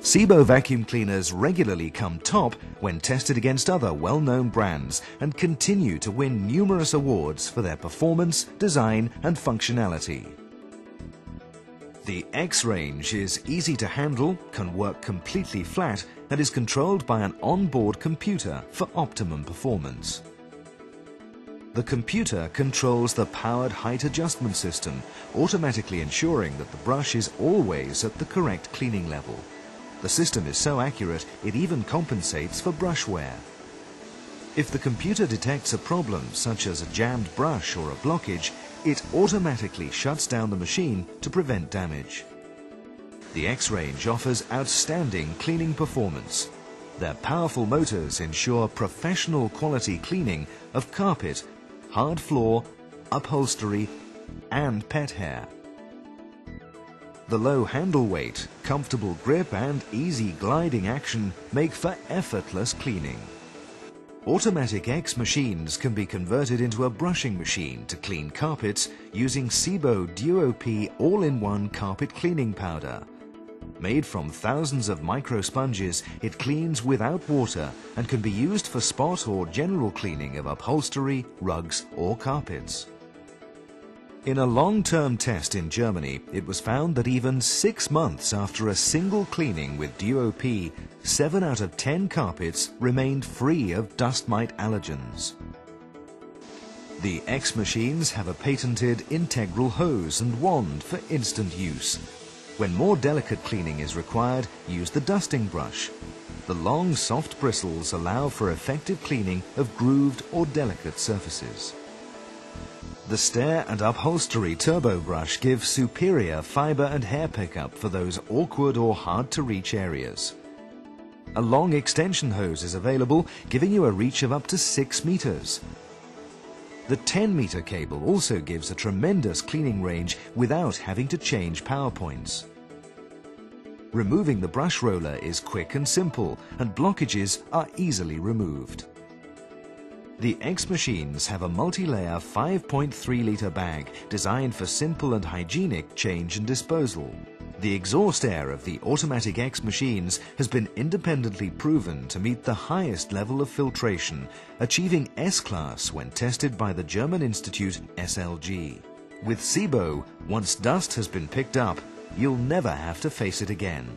SEBO vacuum cleaners regularly come top when tested against other well-known brands and continue to win numerous awards for their performance, design and functionality. The X range is easy to handle, can work completely flat and is controlled by an onboard computer for optimum performance. The computer controls the powered height adjustment system, automatically ensuring that the brush is always at the correct cleaning level. The system is so accurate it even compensates for brush wear. If the computer detects a problem such as a jammed brush or a blockage, it automatically shuts down the machine to prevent damage. The X range offers outstanding cleaning performance. Their powerful motors ensure professional quality cleaning of carpet, hard floor, upholstery and pet hair. The low handle weight, comfortable grip and easy gliding action make for effortless cleaning. Automatic X machines can be converted into a brushing machine to clean carpets using SEBO Duo-P all-in-one carpet cleaning powder. Made from thousands of micro sponges, it cleans without water and can be used for spot or general cleaning of upholstery, rugs or carpets. In a long-term test in Germany, it was found that even 6 months after a single cleaning with Duo-P, 7 out of 10 carpets remained free of dust mite allergens. The X machines have a patented integral hose and wand for instant use. When more delicate cleaning is required, use the dusting brush. The long, soft bristles allow for effective cleaning of grooved or delicate surfaces. The stair and upholstery turbo brush gives superior fiber and hair pickup for those awkward or hard-to-reach areas. A long extension hose is available, giving you a reach of up to 6 meters. The 10-meter cable also gives a tremendous cleaning range without having to change power points. Removing the brush roller is quick and simple, and blockages are easily removed. The X machines have a multi-layer 5.3-litre bag designed for simple and hygienic change and disposal. The exhaust air of the automatic X machines has been independently proven to meet the highest level of filtration, achieving S-class when tested by the German institute SLG. With SEBO, once dust has been picked up, you'll never have to face it again.